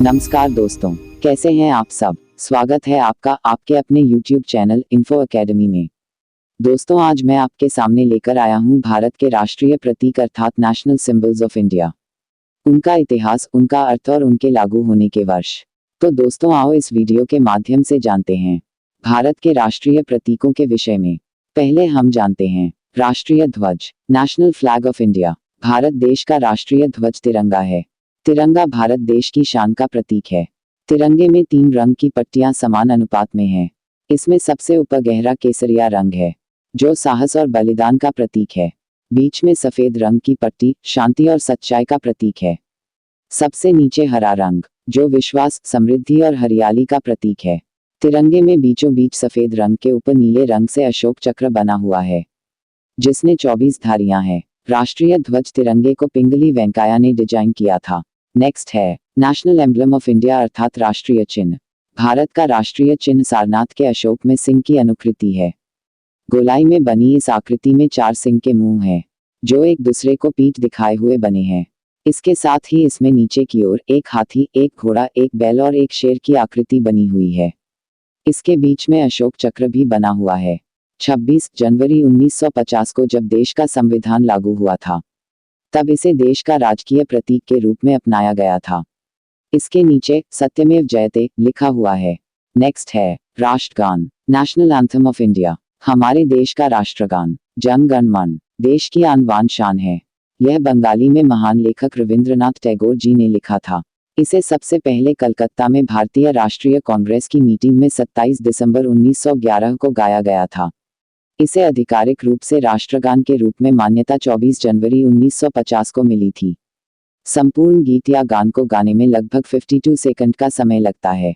नमस्कार दोस्तों, कैसे हैं आप सब। स्वागत है आपका आपके अपने YouTube चैनल इन्फो एकेडमी में। दोस्तों, आज मैं आपके सामने लेकर आया हूं भारत के राष्ट्रीय प्रतीक अर्थात नेशनल सिंबल्स ऑफ इंडिया, उनका इतिहास, उनका अर्थ और उनके लागू होने के वर्ष। तो दोस्तों, आओ इस वीडियो के माध्यम से जानते हैं भारत के राष्ट्रीय प्रतीकों के विषय में। पहले हम जानते हैं राष्ट्रीय ध्वज, नेशनल फ्लैग ऑफ इंडिया। भारत देश का राष्ट्रीय ध्वज तिरंगा है। तिरंगा भारत देश की शान का प्रतीक है। तिरंगे में 3 रंग की पट्टियां समान अनुपात में हैं। इसमें सबसे ऊपर गहरा केसरिया रंग है, जो साहस और बलिदान का प्रतीक है। बीच में सफेद रंग की पट्टी शांति और सच्चाई का प्रतीक है। सबसे नीचे हरा रंग, जो विश्वास, समृद्धि और हरियाली का प्रतीक है। तिरंगे में बीचों बीच सफेद रंग के ऊपर नीले रंग से अशोक चक्र बना हुआ है, जिसने 24 धारियां हैं। राष्ट्रीय ध्वज तिरंगे को पिंगली वेंकैया ने डिजाइन किया था। नेक्स्ट है नेशनल एम्बलम ऑफ इंडिया अर्थात राष्ट्रीय चिन्ह। भारत का राष्ट्रीय चिन्ह सारनाथ के अशोक में सिंह की अनुकृति है। गोलाई में बनी इस आकृति में 4 सिंह के मुंह हैं, जो एक दूसरे को पीठ दिखाए हुए बने हैं। इसके साथ ही इसमें नीचे की ओर एक हाथी, एक घोड़ा, एक बैल और एक शेर की आकृति बनी हुई है। इसके बीच में अशोक चक्र भी बना हुआ है। 26 जनवरी 1950 को जब देश का संविधान लागू हुआ था, तब इसे देश का राजकीय प्रतीक के रूप में अपनाया गया था। इसके नीचे सत्यमेव जयते लिखा हुआ है। नेक्स्ट है राष्ट्रगान, नेशनल एंथम ऑफ इंडिया। हमारे देश का राष्ट्रगान जन गण मन देश की आन बान शान है। यह बंगाली में महान लेखक रविंद्रनाथ टैगोर जी ने लिखा था। इसे सबसे पहले कलकत्ता में भारतीय राष्ट्रीय कांग्रेस की मीटिंग में 27 दिसंबर 1911 को गाया गया था। इसे आधिकारिक रूप से राष्ट्रगान के रूप में मान्यता 24 जनवरी 1950 को मिली थी। संपूर्ण गीत या गान को गाने में लगभग 52 सेकंड का समय लगता है।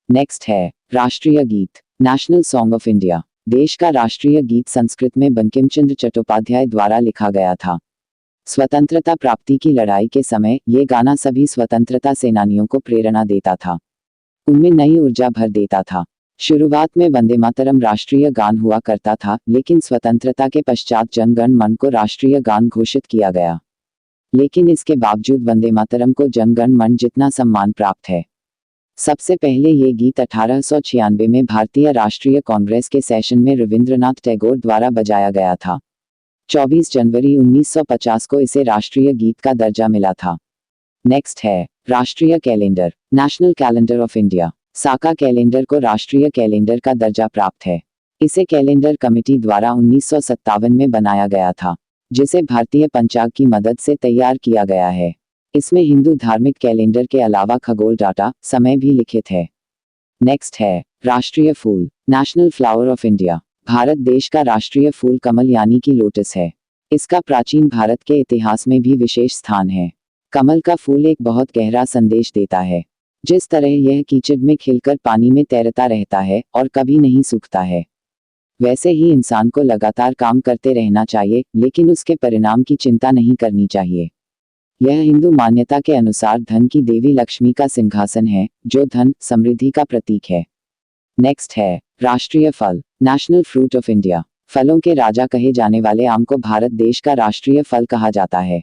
नेक्स्ट है राष्ट्रीय गीत, नेशनल सॉन्ग ऑफ इंडिया। देश का राष्ट्रीय गीत संस्कृत में बंकिम चंद्र चट्टोपाध्याय द्वारा लिखा गया था। स्वतंत्रता प्राप्ति की लड़ाई के समय ये गाना सभी स्वतंत्रता सेनानियों को प्रेरणा देता था, उनमें नई ऊर्जा भर देता था। शुरुआत में वंदे मातरम राष्ट्रीय गान हुआ करता था, लेकिन स्वतंत्रता के पश्चात जन गण मन को राष्ट्रीय गान घोषित किया गया। लेकिन इसके बावजूद वंदे मातरम को जन गण मन जितना सम्मान प्राप्त है। सबसे पहले ये गीत 1896 में भारतीय राष्ट्रीय कांग्रेस के सेशन में रविंद्रनाथ टैगोर द्वारा बजाया गया था। 24 जनवरी 1950 को इसे राष्ट्रीय गीत का दर्जा मिला था। नेक्स्ट है राष्ट्रीय calendar, national calendar of India. Saka calendar को राष्ट्रीय कैलेंडर का दर्जा प्राप्त है। इसे कैलेंडर कमेटी द्वारा 1957 में बनाया गया था, जिसे भारतीय पंचांग की मदद से तैयार किया गया है। इसमें हिंदू धार्मिक कैलेंडर के अलावा खगोल डाटा, समय भी लिखित है। नेक्स्ट है राष्ट्रीय फूल, नेशनल फ्लावर ऑफ इंडिया। भारत देश का राष्ट्रीय फूल कमल यानी कि लोटस है। इसका प्राचीन भारत के इतिहास में भी विशेष स्थान है। कमल का फूल एक बहुत गहरा संदेश देता है। जिस तरह यह कीचड़ में खिलकर पानी में तैरता रहता है और कभी नहीं सूखता है, वैसे ही इंसान को लगातार काम करते रहना चाहिए, लेकिन उसके परिणाम की चिंता नहीं करनी चाहिए। यह हिंदू मान्यता के अनुसार धन की देवी लक्ष्मी का सिंहासन है, जो धन, समृद्धि का प्रतीक है। नेक्स्ट है राष्ट्रीय फल, नेशनल फ्रूट ऑफ इंडिया। फलों के राजा कहे जाने वाले आम को भारत देश का राष्ट्रीय फल कहा जाता है।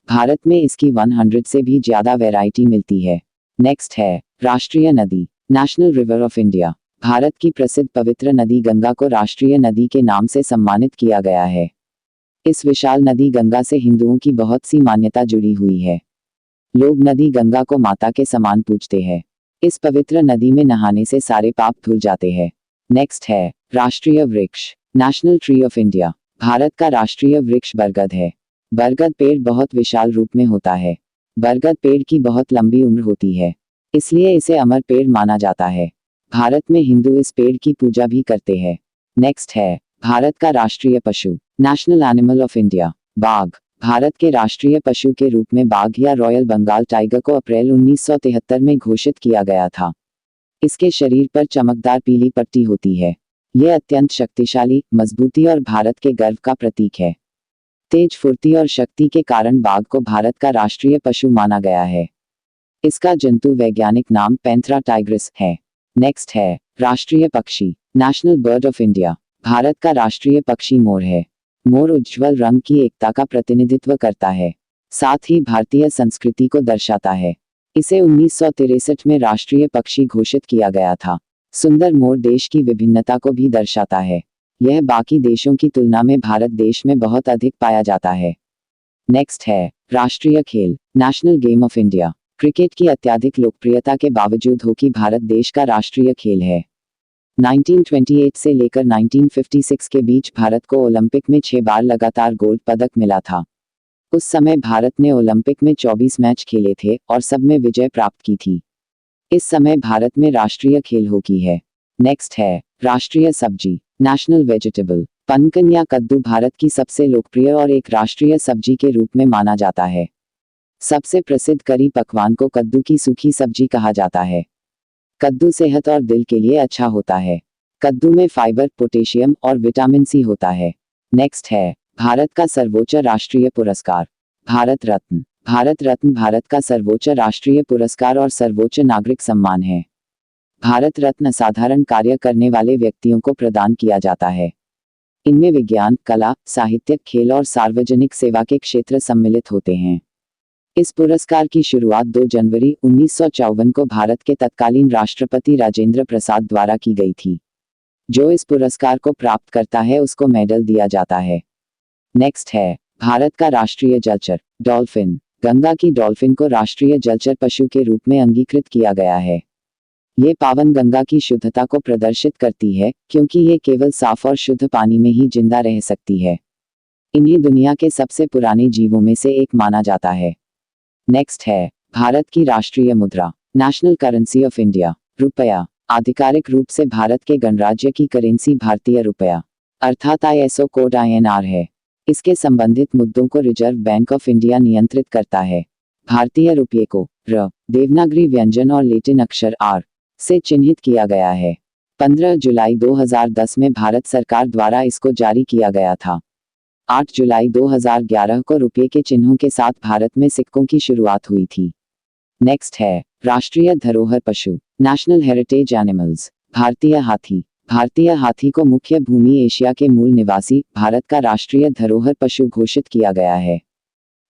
भारत में इसकी 100 से भी ज्यादा वैरायटी मिलती है। नेक्स्ट है राष्ट्रीय नदी, national river of India. Bharat की प्रसिद्ध पवित्र नदी गंगा को राष्ट्रीय नदी के नाम से सम्मानित किया गया है। इस विशाल नदी गंगा से हिंदुओं की बहुत सी मान्यता जुड़ी हुई है। लोग नदी गंगा को माता के समान पूजते हैं। इस पवित्र नदी में नहाने से सारे पाप धुल जाते हैं। नेक्स्ट है राष्ट्रीय वृक्ष, national tree of India. Bharat का राष्ट्रीय वृक्ष बरगद है। बरगद पेड़ बहुत विशाल रूप में होता है। बरगद पेड़ की बहुत लंबी उम्र होती है, इसलिए इसे अमर पेड़ माना जाता है। भारत में हिंदू इस पेड़ की पूजा भी करते हैं। नेक्स्ट है भारत का राष्ट्रीय पशु, नेशनल एनिमल ऑफ इंडिया। बाघ। भारत के राष्ट्रीय पशु के रूप में बाघ या रॉयल बंगाल टाइगर को अप्रैल 1973 में घोषित किया गया था। इसके शरीर पर चमकदार पीली पट्टी होती है। यह अत्यंत शक्तिशाली, मजबूती और भारत के गर्व का प्रतीक है। तेज फुर्ती और शक्ति के कारण बाघ को भारत का राष्ट्रीय पशु माना गया है। इसका जंतु वैज्ञानिक नाम पैंथेरा टाइग्रिस है। नेक्स्ट है राष्ट्रीय पक्षी, national bird of India. Bharat का राष्ट्रीय पक्षी मोर है। मोर उज्ज्वल रंग की एकता का प्रतिनिधित्व करता है, साथ ही भारतीय संस्कृति को दर्शाता है। इसे 1963 में राष्ट्रीय पक्षी घोषित किया गया था। सुंदर मोर देश की विभिन्नता को भी दर्शाता है। यह बाकी देशों की तुलना में भारत देश में बहुत अधिक पाया जाता है। नेक्स्ट है राष्ट्रीय खेल, national game of India. Cricket की अत्यधिक लोकप्रियता के बावजूद हॉकी भारत देश का राष्ट्रीय खेल है। 1928 से लेकर 1956 के बीच भारत को ओलंपिक में 6 बार लगातार गोल्ड पदक मिला था। उस समय भारत ने ओलंपिक में 24 मैच खेले थे और सब में विजय प्राप्त की थी। इस समय भारत में राष्ट्रीय खेल हॉकी है। नेक्स्ट है राष्ट्रीय सब्जी, नेशनल वेजिटेबल। पनकन या कद्दू भारत की सबसे लोकप्रिय और एक राष्ट्रीय सब्जी के रूप में माना जाता है। सबसे प्रसिद्ध करी पकवान को कद्दू की सूखी सब्जी कहा जाता है। कद्दू सेहत और दिल के लिए अच्छा होता है। कद्दू में फाइबर, पोटेशियम और विटामिन सी होता है। नेक्स्ट है भारत का सर्वोच्च राष्ट्रीय पुरस्कार, भारत रत्न। भारत रत्न भारत का सर्वोच्च राष्ट्रीय पुरस्कार और सर्वोच्च नागरिक सम्मान है। भारत रत्न असाधारण कार्य करने वाले व्यक्तियों को प्रदान किया जाता है। इनमें विज्ञान, कला, साहित्य, खेल और सार्वजनिक सेवा के क्षेत्र सम्मिलित होते हैं। इस पुरस्कार की शुरुआत 2 जनवरी 1954 को भारत के तत्कालीन राष्ट्रपति राजेंद्र प्रसाद द्वारा की गई थी। जो इस पुरस्कार को प्राप्त करता है उसको मेडल दिया जाता है। नेक्स्ट है भारत का राष्ट्रीय जलचर, डॉल्फिन। गंगा की डॉल्फिन को राष्ट्रीय जलचर पशु के रूप में अंगीकृत किया गया है। ये पावन गंगा की शुद्धता को प्रदर्शित करती है, क्योंकि ये केवल साफ और शुद्ध पानी में ही जिंदा रह सकती है। इन्हें दुनिया के सबसे पुराने जीवों में से एक माना जाता है। नेक्स्ट है भारत की राष्ट्रीय मुद्रा, नेशनल करेंसी ऑफ इंडिया, रुपया। आधिकारिक रूप से भारत के गणराज्य की करेंसी भारतीय रुपया अर्थात ISO कोड INR है। इसके संबंधित मुद्दों को रिजर्व बैंक ऑफ इंडिया नियंत्रित करता है। भारतीय रुपये को र देवनागरी व्यंजन और लैटिन अक्षर R से चिन्हित किया गया है। 15 जुलाई 2010 में भारत सरकार द्वारा इसको जारी किया गया था। 8 जुलाई 2011 को रुपये के चिन्हों के साथ भारत में सिक्कों की शुरुआत हुई थी। नेक्स्ट है राष्ट्रीय धरोहर पशु, नेशनल हेरिटेज एनिमल्स, भारतीय हाथी। भारतीय हाथी को मुख्य भूमि एशिया के मूल निवासी, भारत का राष्ट्रीय धरोहर पशु घोषित किया गया है।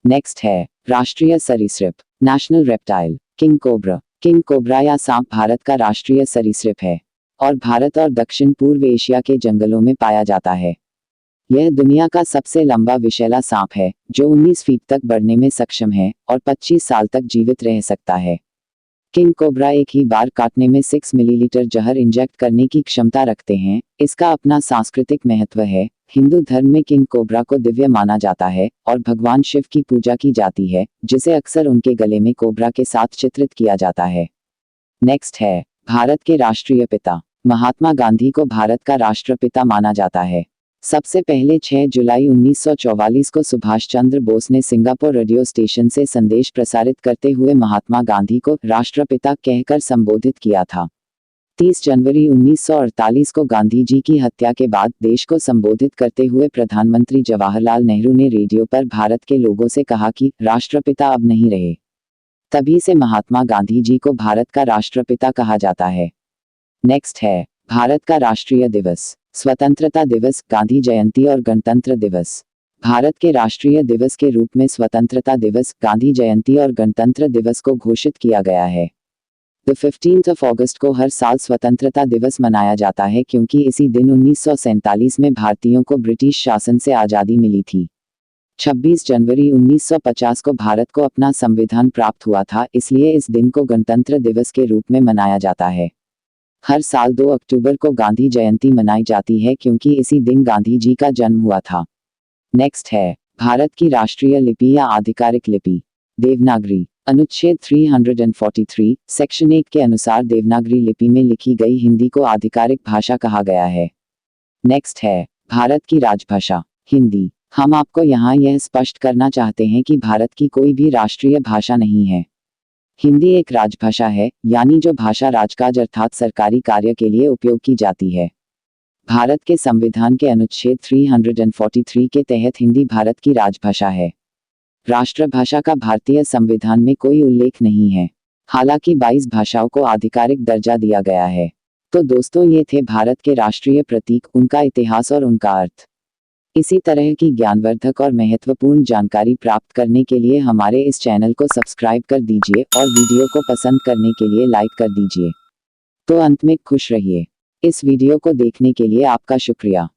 नेक्स्ट है राष्ट्रीय सरीसृप, national reptile, king cobra. King cobra या सांप भारत का राष्ट्रीय सरीसृप है और भारत और दक्षिण पूर्व एशिया के जंगलों में पाया जाता है। यह दुनिया का सबसे लंबा विषैला सांप है, जो 19 फीट तक बढ़ने में सक्षम है और 25 साल तक जीवित रह सकता है। किंग कोबरा एक ही बार काटने में 6 मिलीलीटर जहर इंजेक्ट करने की क्षमता रखते हैं। इसका अपना सांस्कृतिक महत्व है। हिंदू धर्म में किंग कोबरा को दिव्य माना जाता है और भगवान शिव की पूजा की जाती है, जिसे अक्सर उनके गले में कोबरा के साथ चित्रित किया जाता है। नेक्स्ट है भारत के राष्ट्रीय पिता, महात्मा गांधी को भारत का राष्ट्रपिता माना जाता है। सबसे पहले 6 जुलाई 1944 को सुभाष चंद्र बोस ने सिंगापुर रेडियो स्टेशन से संदेश प्रसारित करते हुए महात्मा गांधी को राष्ट्रपिता कहकर संबोधित किया था। 30 जनवरी 1948 को गांधी जी की हत्या के बाद देश को संबोधित करते हुए प्रधानमंत्री जवाहरलाल नेहरू ने रेडियो पर भारत के लोगों से कहा कि राष्ट्रपिता अब नहीं रहे। तभी से महात्मा गांधी जी को भारत का राष्ट्रपिता कहा जाता है। नेक्स्ट है भारत का राष्ट्रीय दिवस, स्वतंत्रता दिवस, गांधी जयंती और गणतंत्र दिवस। भारत के राष्ट्रीय दिवस के रूप में स्वतंत्रता दिवस, गांधी जयंती और गणतंत्र दिवस को घोषित किया गया है। 15 अगस्त को हर साल स्वतंत्रता दिवस मनाया जाता है, क्योंकि इसी दिन 1947 में भारतीयों को ब्रिटिश शासन से आज़ादी मिली थी। 26 जनवरी 1950 को भारत को अपना संविधान प्राप्त हुआ था, इसलिए इस दिन को गणतंत्र दिवस के रूप में मनाया जाता है। हर साल 2 अक्टूबर को गांधी जयंती मनाई जाती है, क्योंकि इसी दिन गांधी जी का जन्म हुआ था। नेक्स्ट है भारत की राष्ट्रीय लिपि या आधिकारिक लिपि, देवनागरी। अनुच्छेद 343 सेक्शन 1 के अनुसार देवनागरी लिपि में लिखी गई हिंदी को आधिकारिक भाषा कहा गया है। नेक्स्ट है भारत की राजभाषा, हिंदी। हम आपको यहाँ यह स्पष्ट करना चाहते हैं कि भारत की कोई भी राष्ट्रीय भाषा नहीं है। हिंदी एक राजभाषा है, यानी जो भाषा राजकाज अर्थात सरकारी कार्य के लिए उपयोग की जाती है। भारत के संविधान के अनुच्छेद 343 के तहत हिंदी भारत की राजभाषा है। राष्ट्रभाषा का भारतीय संविधान में कोई उल्लेख नहीं है, हालांकि 22 भाषाओं को आधिकारिक दर्जा दिया गया है। तो दोस्तों, ये थे भारत के राष्ट्रीय प्रतीक, उनका इतिहास और उनका अर्थ। इसी तरह की ज्ञानवर्धक और महत्वपूर्ण जानकारी प्राप्त करने के लिए हमारे इस चैनल को सब्सक्राइब कर दीजिए और वीडियो को पसंद करने के लिए लाइक कर दीजिए। तो अंत में खुश रहिए। इस वीडियो को देखने के लिए आपका शुक्रिया।